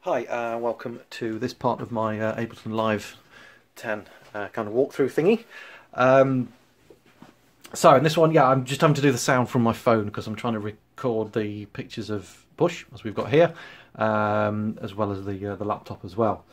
Hi, welcome to this part of my Ableton Live 10 kind of walkthrough thingy. So in this one, yeah, I'm just having to do the sound from my phone because I'm trying to record the pictures of Push, as we've got here, as well as the laptop as well.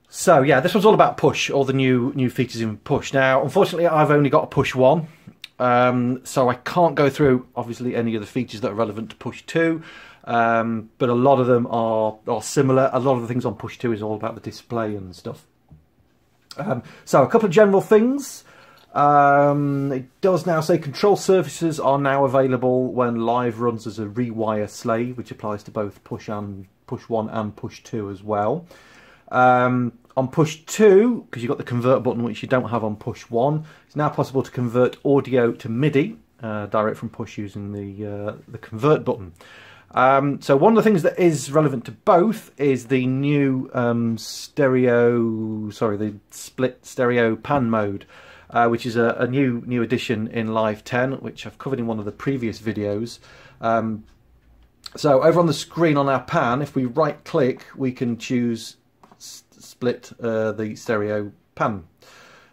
So yeah, this one's all about Push, all the new features in Push. Now, unfortunately, I've only got a Push 1, so I can't go through, obviously, any of the features that are relevant to Push 2. But a lot of them are similar. A lot of the things on Push 2 is all about the display and stuff. So a couple of general things. It does now say control surfaces are now available when live runs as a rewire slave, which applies to both Push 1 and Push 2 as well. On Push 2, because you've got the convert button, which you don't have on Push 1, it's now possible to convert audio to MIDI direct from Push using the convert button. So one of the things that is relevant to both is the new the split stereo pan mode, which is a new addition in Live 10, which I've covered in one of the previous videos. So over on the screen on our pan, if we right click, we can choose split the stereo pan.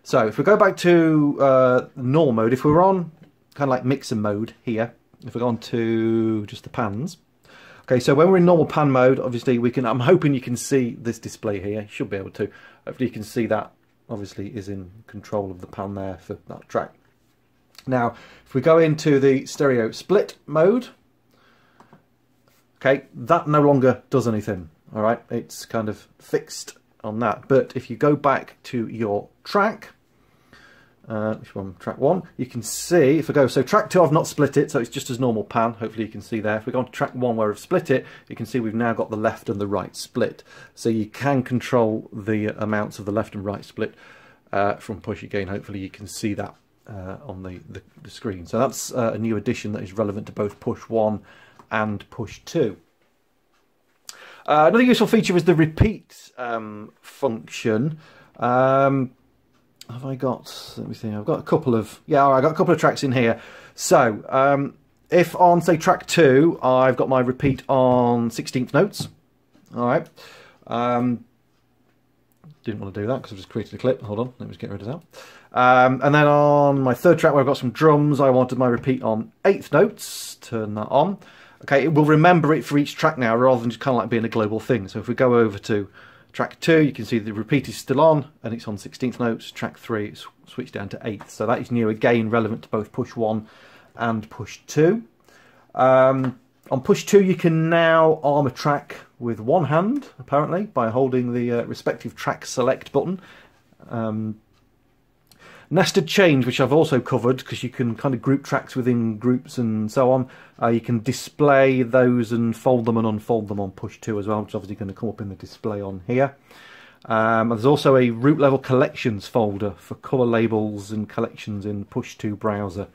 So if we go back to normal mode, if we're on kind of like mixer mode here, if we go on to just the pans. Okay, so when we're in normal pan mode, obviously we can, I'm hoping you can see this display here. You should be able to. Hopefully you can see that obviously is in control of the pan there for that track. Now, if we go into the stereo split mode, okay, that no longer does anything. All right, it's kind of fixed on that. But if you go back to your track, which one? Track 1. You can see, if I go, so track 2 I've not split it, so it's just as normal pan, hopefully you can see there. If we go on to track 1 where I've split it, you can see we've now got the left and the right split. So you can control the amounts of the left and right split from Push. Again, hopefully you can see that on the screen. So that's a new addition that is relevant to both Push 1 and Push 2. Another useful feature is the repeat function. Have I got, let me see, I've got a couple of, yeah, I got a couple of tracks in here. So, if on, say, track 2, I've got my repeat on 16th notes, all right. Didn't want to do that because I've just created a clip. Hold on, let me just get rid of that. And then on my third track where I've got some drums, I wanted my repeat on 8th notes, turn that on. Okay, it will remember it for each track now rather than just kind of like being a global thing. So if we go over to track 2, you can see the repeat is still on and it's on 16th notes. Track 3, it's switched down to 8th. So that is new, again, relevant to both Push 1 and Push 2. On Push 2, you can now arm a track with one hand, apparently, by holding the respective track select button. Nested change, which I've also covered, because you can kind of group tracks within groups and so on. You can display those and fold them and unfold them on Push 2 as well, which is obviously going to come up in the display on here. There's also a root level collections folder for colour labels and collections in Push 2 browser.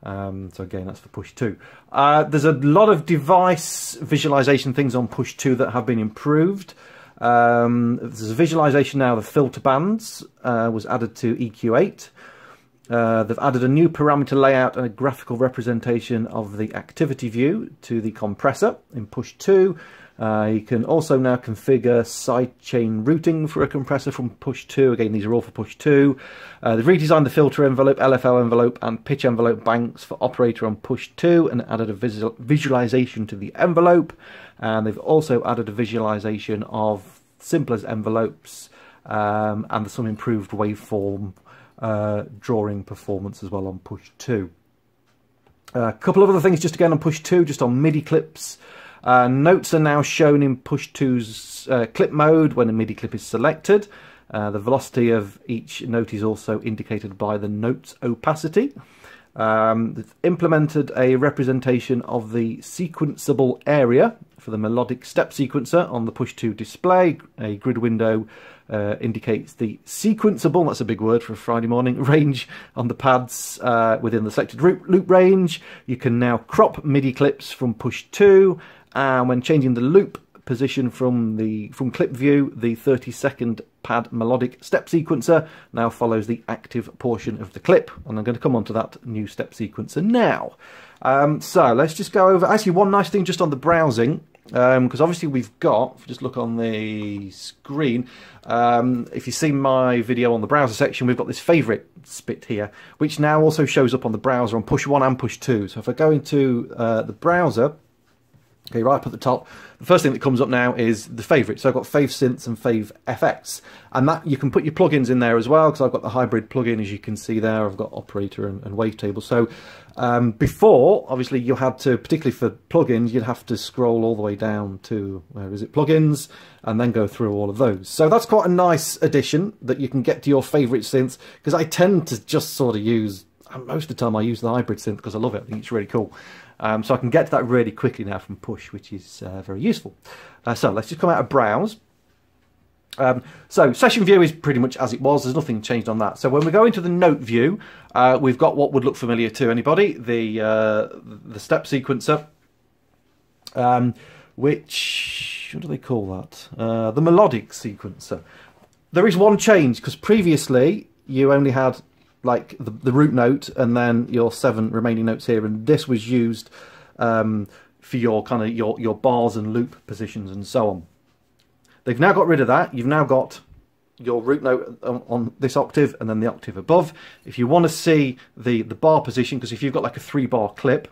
So again, that's for Push 2. There's a lot of device visualization things on Push 2 that have been improved. There's a visualization now of filter bands, was added to EQ8. They've added a new parameter layout and a graphical representation of the activity view to the compressor in Push 2. You can also now configure sidechain routing for a compressor from Push 2. Again, these are all for Push 2. They've redesigned the filter envelope, LFO envelope and pitch envelope banks for operator on Push 2 and added a visualization to the envelope. And they've also added a visualization of simple as envelopes and some improved waveform drawing performance as well on Push 2. A couple of other things just again on Push 2, just on MIDI clips. Notes are now shown in Push 2's clip mode when a MIDI clip is selected. The velocity of each note is also indicated by the note's opacity. They've implemented a representation of the sequenceable area for the melodic step sequencer on the Push 2 display. A grid window indicates the sequenceable, that's a big word for a Friday morning, range on the pads within the selected loop range. You can now crop MIDI clips from Push 2, and when changing the loop position from clip view, the 30-second pad melodic step sequencer now follows the active portion of the clip, and I'm going to come on to that new step sequencer now. So let's just go over, actually one nice thing just on the browsing, because obviously we've got, if you just look on the screen, if you see my video on the browser section, we've got this favourites bit here, which now also shows up on the browser on push 1 and push 2. So if I go into the browser, okay, right up at the top, the first thing that comes up now is the favourites. So I've got Fave Synths and Fave FX, and that you can put your plugins in there as well, because I've got the hybrid plugin, as you can see there. I've got Operator and Wavetable. So before, obviously, you had to, particularly for plugins, you'd have to scroll all the way down to, where is it, plugins, and then go through all of those. So that's quite a nice addition, that you can get to your favourite synths, because I tend to just sort of use, most of the time I use the hybrid synth because I love it. I think it's really cool. So I can get to that really quickly now from push, which is very useful. So let's just come out of browse. So session view is pretty much as it was. There's nothing changed on that. So when we go into the note view, we've got what would look familiar to anybody, the step sequencer, which, what do they call that? The melodic sequencer. There is one change, because previously you only had like the root note and then your 7 remaining notes here, and this was used for your kind of your bars and loop positions and so on. They've now got rid of that. You've now got your root note on this octave and then the octave above. If you want to see the bar position, because if you've got like a 3-bar clip,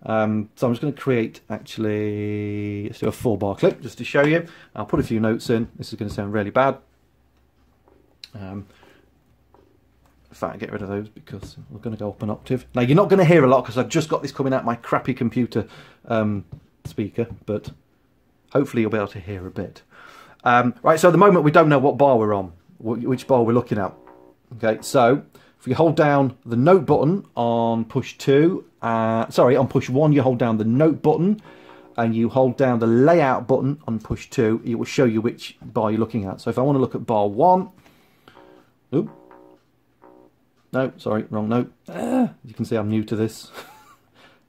so I'm just going to create, actually, let's do a 4-bar clip just to show you. I'll put a few notes in. This is going to sound really bad. In fact, get rid of those because we're going to go up an octave. Now, you're not going to hear a lot because I've just got this coming out my crappy computer speaker, but hopefully you'll be able to hear a bit. Right, so at the moment we don't know what bar we're on, which bar we're looking at. Okay, so if you hold down the note button on push 2, on push 1 you hold down the note button, and you hold down the layout button on push 2, it will show you which bar you're looking at. So if I want to look at bar 1, oop, no, sorry, wrong note. You can see I'm new to this.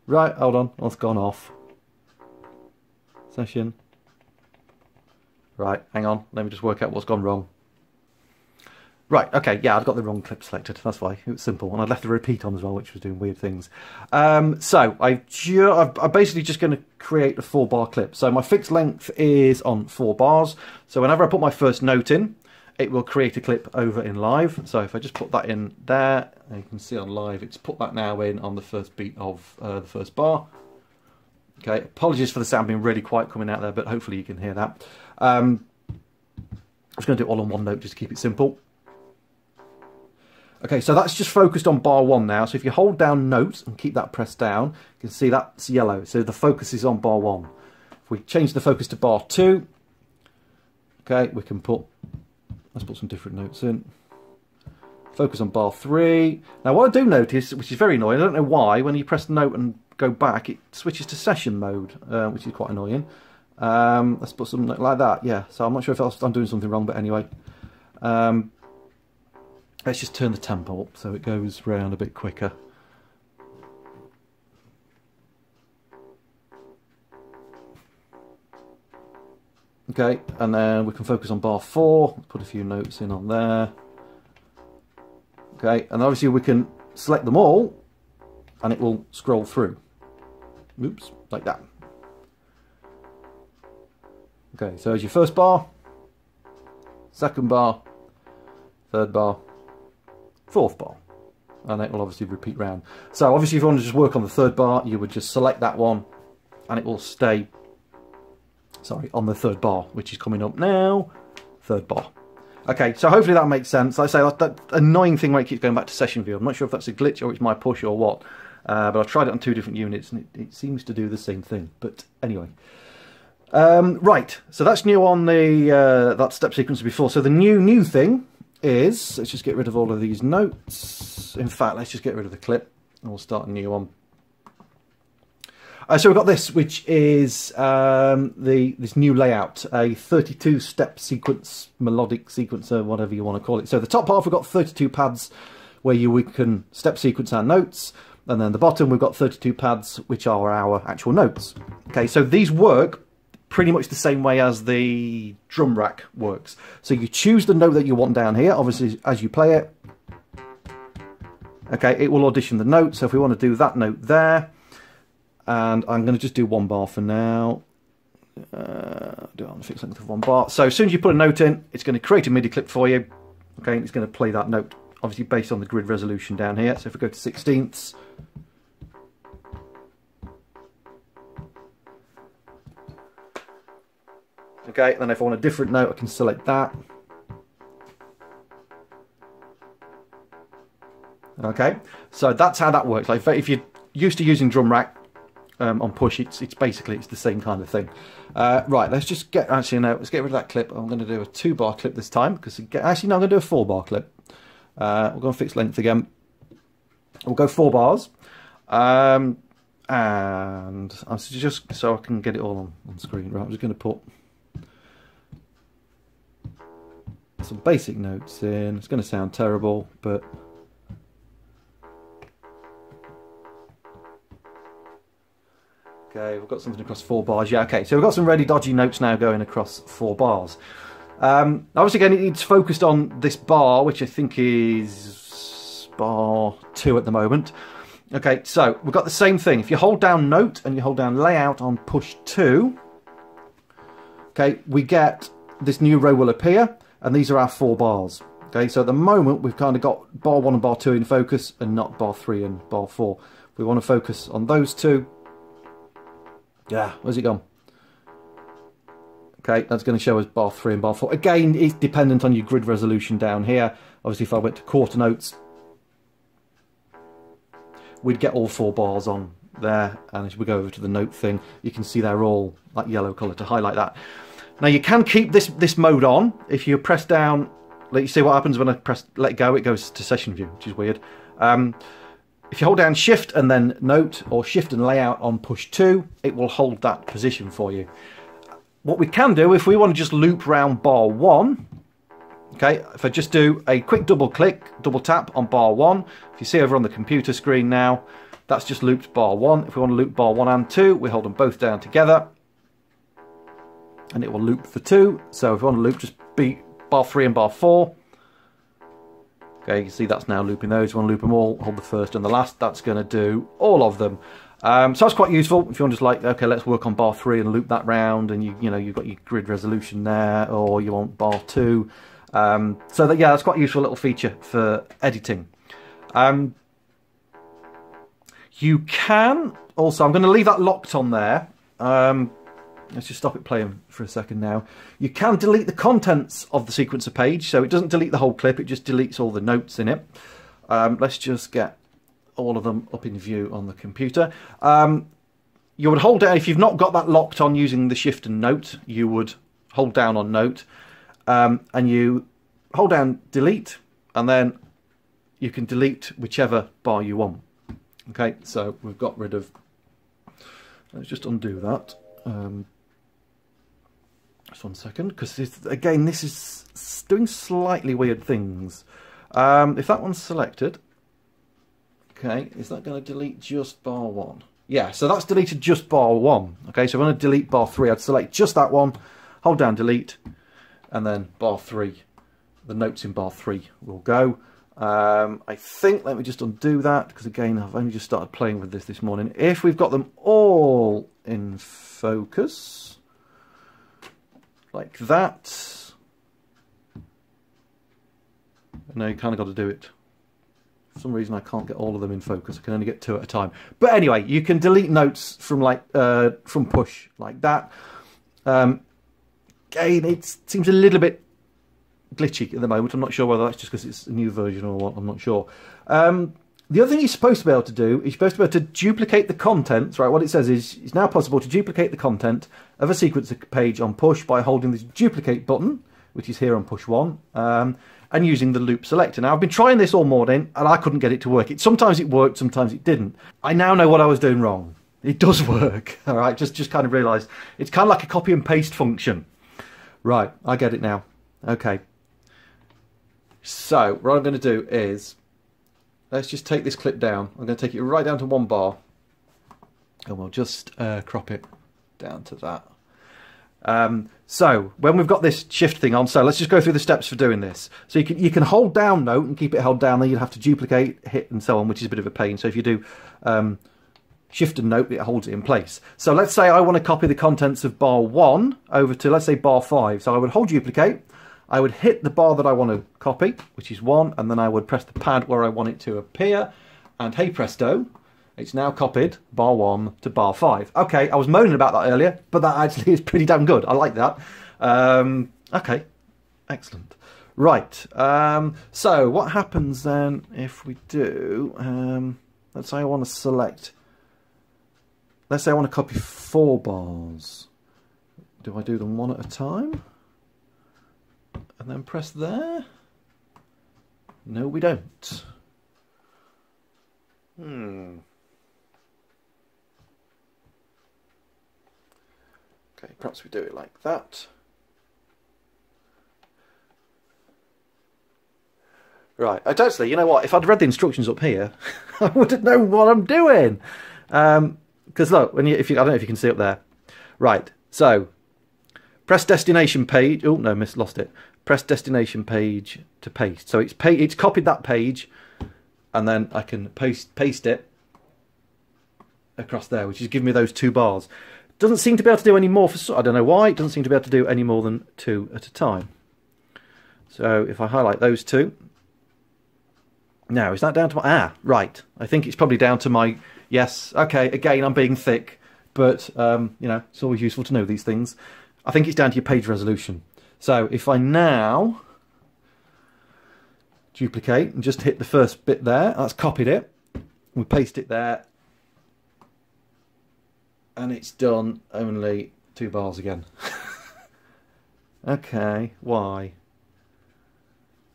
Right, hold on, that's gone off. Session. Right, hang on, let me just work out what's gone wrong. Right, okay, yeah, I've got the wrong clip selected, that's why. It was simple, and I'd left the repeat on as well, which was doing weird things. So, I'm basically just going to create a 4-bar clip. So my fixed length is on 4 bars, so whenever I put my first note in, it will create a clip over in live. So if I just put that in there, and you can see on live, it's put that now in on the first beat of the first bar. Okay, apologies for the sound being really quiet coming out there, but hopefully you can hear that. I'm just going to do it all on one note just to keep it simple. Okay, so that's just focused on bar 1 now. So if you hold down notes and keep that pressed down, you can see that's yellow. So the focus is on bar 1. If we change the focus to bar 2, okay, we can put, let's put some different notes in. Focus on bar 3. Now what I do notice, which is very annoying, I don't know why, when you press the note and go back, it switches to session mode, which is quite annoying. Let's put something like that, yeah. So I'm not sure if I'm doing something wrong, but anyway. Let's just turn the tempo up so it goes round a bit quicker. Okay, and then we can focus on bar 4, put a few notes in on there. Okay, and obviously we can select them all and it will scroll through. Oops, like that. Okay, so there's your first bar, second bar, third bar, fourth bar, and it will obviously repeat round. So obviously if you want to just work on the third bar, you would just select that one and it will stay, sorry, on the third bar, which is coming up now, third bar. Okay, so hopefully that makes sense. Like I say, that annoying thing where it keeps going back to session view. I'm not sure if that's a glitch or it's my push or what, but I've tried it on 2 different units and it seems to do the same thing. But anyway. Right, so that's new on the that step sequencer before. So the new thing is, let's just get rid of all of these notes. In fact, let's just get rid of the clip and we'll start a new one. So we've got this, which is this new layout, a 32-step sequence, melodic sequencer, whatever you want to call it. So the top half we've got 32 pads where we can step sequence our notes, and then the bottom we've got 32 pads which are our actual notes. Okay, so these work pretty much the same way as the drum rack works. So you choose the note that you want down here, obviously as you play it. Okay, it will audition the note, so if we want to do that note there, and I'm going to just do 1 bar for now. do it on the fixed length of 1 bar. So as soon as you put a note in, it's going to create a MIDI clip for you. Okay, and it's going to play that note, obviously based on the grid resolution down here. So if we go to 16ths, okay, then if I want a different note, I can select that. Okay, so that's how that works. Like if you're used to using drum rack on push, it's basically the same kind of thing. Right, let's just get, actually no, let's get rid of that clip. I'm going to do a 2-bar clip this time, because actually no, I'm going to do a 4-bar clip. We'll go on fixed length again. We'll go 4 bars, and I'm just so I can get it all on screen. Right, I'm just going to put some basic notes in. It's going to sound terrible, but okay, we've got something across 4 bars. Yeah, okay, so we've got some really dodgy notes now going across 4 bars. Obviously, again, it's focused on this bar, which I think is bar 2 at the moment. Okay, so we've got the same thing. If you hold down note and you hold down layout on push 2, okay, we get this new row will appear, and these are our 4 bars. Okay, so at the moment, we've kind of got bar 1 and bar 2 in focus, and not bar 3 and bar 4. We want to focus on those two. Yeah, where's it gone? Okay, that's going to show us bar 3 and bar 4. Again, it's dependent on your grid resolution down here. Obviously, if I went to quarter notes, we'd get all 4 bars on there. And as we go over to the note thing, you can see they're all that yellow colour to highlight that. Now, you can keep this mode on. If you press down, let you see what happens when I press let go, it goes to session view, which is weird. If you hold down shift and then note, or shift and layout on push 2, it will hold that position for you. What we can do, if we want to just loop round bar 1, okay, if I just do a quick double tap on bar 1, if you see over on the computer screen now, that's just looped bar 1. If we want to loop bar 1 and 2, we hold them both down together, and it will loop the 2. So if we want to loop, just beat bar 3 and bar 4. Okay, you can see that's now looping those. If you want to loop them all, hold the first and the last. That's going to do all of them. So that's quite useful if you want to just like, okay, let's work on bar 3 and loop that round, and you know you've got your grid resolution there, or you want bar 2. So that, yeah, that's quite a useful little feature for editing. You can also, I'm going to leave that locked on there. Let's just stop it playing for a second now. You can delete the contents of the sequencer page, so it doesn't delete the whole clip, it just deletes all the notes in it. Let's just get all of them up in view on the computer. You would hold down, if you've not got that locked on using the shift and note, you would hold down on note, and you hold down delete, and then you can delete whichever bar you want. Okay, so we've got rid of, let's just undo that. Just 1 second, because again, this is doing slightly weird things. If that one's selected, okay, is that going to delete just bar 1? Yeah, so that's deleted just bar 1. Okay, so if I want to delete bar 3, I'd select just that one, hold down delete, and then bar 3. The notes in bar 3 will go. I think, let me just undo that, because again, I've only just started playing with this morning. If we've got them all in focus, like that, now you kind of got to do it. For some reason I can't get all of them in focus, I can only get 2 at a time. But anyway, you can delete notes from like from push like that. Again, it seems a little bit glitchy at the moment. I'm not sure whether that's just because it's a new version or what, I'm not sure. The other thing you're supposed to be able to do is you're supposed to be able to duplicate the contents, right? What it says is it's now possible to duplicate the content of a sequencer page on push by holding this duplicate button, which is here on push 1, and using the loop selector. Now, I've been trying this all morning and I couldn't get it to work. Sometimes it worked, sometimes it didn't. I now know what I was doing wrong. It does work, all right? Just kind of realised it's kind of like a copy and paste function. Right, I get it now. Okay. So, what I'm going to do is, let's just take this clip down. I'm going to take it right down to 1 bar, and we'll just crop it down to that. So when we've got this shift thing on, so let's just go through the steps for doing this. So you can hold down note and keep it held down, then you'd have to duplicate, hit and so on, which is a bit of a pain. So if you do shift and note, it holds it in place. So let's say I want to copy the contents of bar 1 over to, let's say, bar 5. So I would hold duplicate, I would hit the bar that I want to copy, which is 1, and then I would press the pad where I want it to appear, and hey presto, it's now copied bar 1 to bar 5. Okay, I was moaning about that earlier, but that actually is pretty damn good. I like that. Okay, excellent. Right, so what happens then if we do, let's say I want to select, let's say I want to copy 4 bars. Do I do them one at a time? And then press there? No, we don't. Okay, perhaps we do it like that. Right, actually, you know what? If I'd read the instructions up here, I wouldn't know what I'm doing. Because look, when you, I don't know if you can see up there. Right, so press destination page. Oh no, lost it. Press destination page to paste. So it's copied that page, and then I can paste it across there, which is giving me those 2 bars. Doesn't seem to be able to do any more. I don't know why. It doesn't seem to be able to do any more than 2 at a time. So if I highlight those 2. Now, is that down to my... right. I think it's probably down to my... Yes, okay, again, I'm being thick. But, you know, it's always useful to know these things. I think it's down to your page resolution. So, if I now duplicate and just hit the first bit there, that's copied it. We paste it there. And it's done only 2 bars again. Okay, why?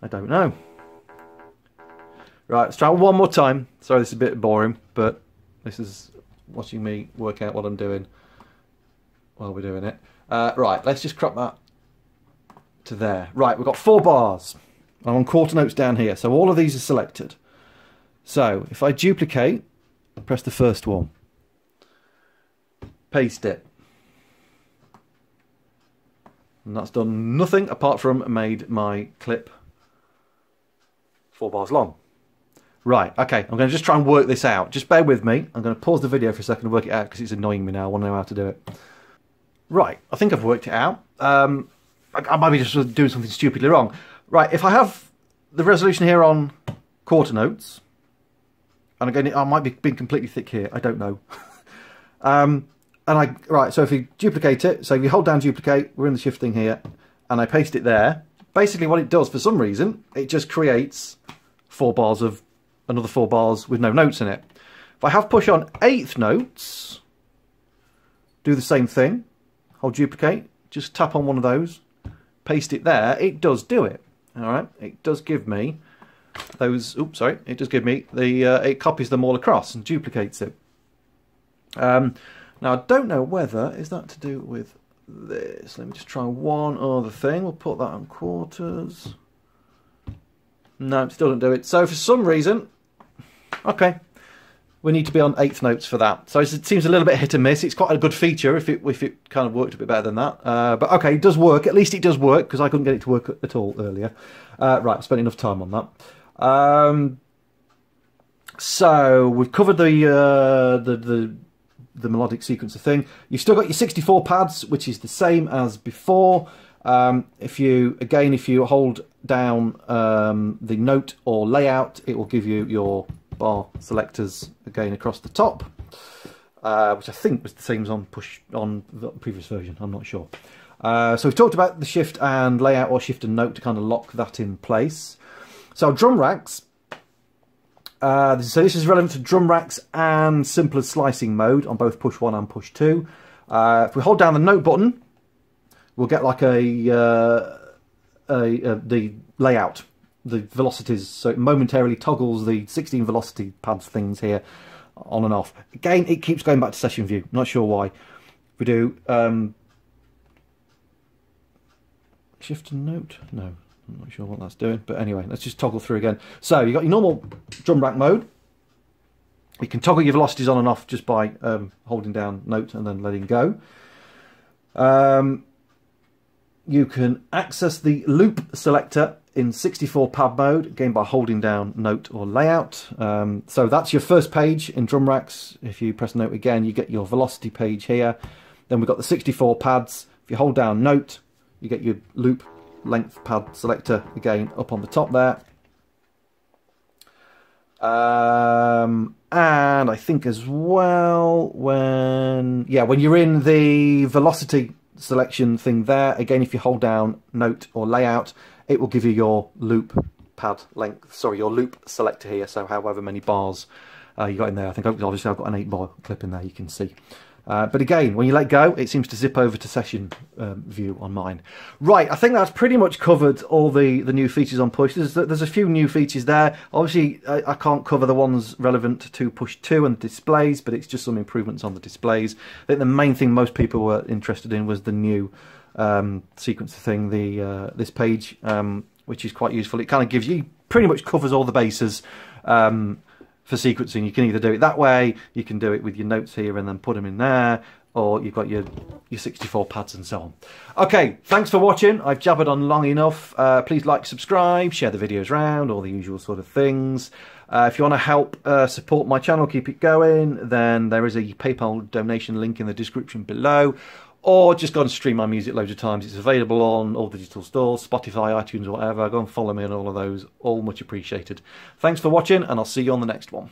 I don't know. Right, let's try one more time. Sorry, this is a bit boring, but this is watching me work out what I'm doing while we're doing it. Right, let's just crop that to there. Right, we've got 4 bars. I'm on quarter notes down here, so all of these are selected. So, if I duplicate, press the first one. Paste it. And that's done nothing apart from made my clip 4 bars long. Right, okay, I'm going to just try and work this out. Just bear with me. I'm going to pause the video for a second and work it out because it's annoying me now. I want to know how to do it. Right, I think I've worked it out. I might be just doing something stupidly wrong. Right, if I have the resolution here on quarter notes, and again, I might be being completely thick here. I don't know. Right, so if you duplicate it, so if you hold down duplicate, we're in the shifting here, and I paste it there. Basically what it does, for some reason, it just creates 4 bars of another 4 bars with no notes in it. If I have push on 8th notes, do the same thing. Hold duplicate, just tap on one of those, paste it there. It does do it. All right, it does give me those. Oops, sorry. It does give me the. It copies them all across and duplicates it. Now I don't know whether is that to do with this. Let me just try one other thing. We'll put that on quarters. No, still don't do it. So for some reason, okay, we need to be on 8th notes for that. So it seems a little bit hit and miss. It's quite a good feature if it kind of worked a bit better than that. But okay, it does work. At least it does work because I couldn't get it to work at all earlier. Right, I spent enough time on that. So we've covered the melodic sequencer thing. You've still got your 64 pads, which is the same as before. If you hold down the note or layout, it will give you your bar selectors again across the top, which I think was the same as on the previous version. I'm not sure. So we've talked about the shift and layout or shift and note to kind of lock that in place. So drum racks. So this is relevant to drum racks and simpler slicing mode on both push 1 and push 2. If we hold down the note button, we'll get like the layout, the velocities. So it momentarily toggles the 16 velocity pads things here on and off. Again, it keeps going back to session view. Not sure why. We do shift and note. No. I'm not sure what that's doing, but anyway, let's just toggle through again. So you've got your normal drum rack mode. You can toggle your velocities on and off just by holding down note and then letting go. you can access the loop selector in 64 pad mode, again by holding down Note or Layout. So that's your first page in drum racks. If you press Note again, you get your velocity page here. Then we've got the 64 pads. If you hold down Note, you get your loop length pad selector again up on the top there. And I think as well, when you're in the velocity selection thing there, again, if you hold down Note or Layout, it will give you your loop pad length, sorry, your loop selector here, so however many bars you got in there. I think obviously I've got an 8-bar clip in there, you can see. But again, when you let go, it seems to zip over to session view on mine. Right, I think that's pretty much covered all the new features on Push. There's a few new features there. Obviously, I can't cover the ones relevant to Push 2 and displays, but it's just some improvements on the displays. I think the main thing most people were interested in was the new sequencer thing, this page, which is quite useful. It kind of gives you, pretty much covers all the bases. For sequencing, you can either do it that way, you can do it with your notes here and then put them in there, or you've got your 64 pads and so on. Okay, thanks for watching. I've jabbered on long enough. Please like, subscribe, share the videos around, all the usual sort of things. If you want to help support my channel, keep it going, then there is a PayPal donation link in the description below. Or just go and stream my music loads of times. It's available on all digital stores, Spotify, iTunes, whatever. Go and follow me on all of those. All much appreciated. Thanks for watching, and I'll see you on the next one.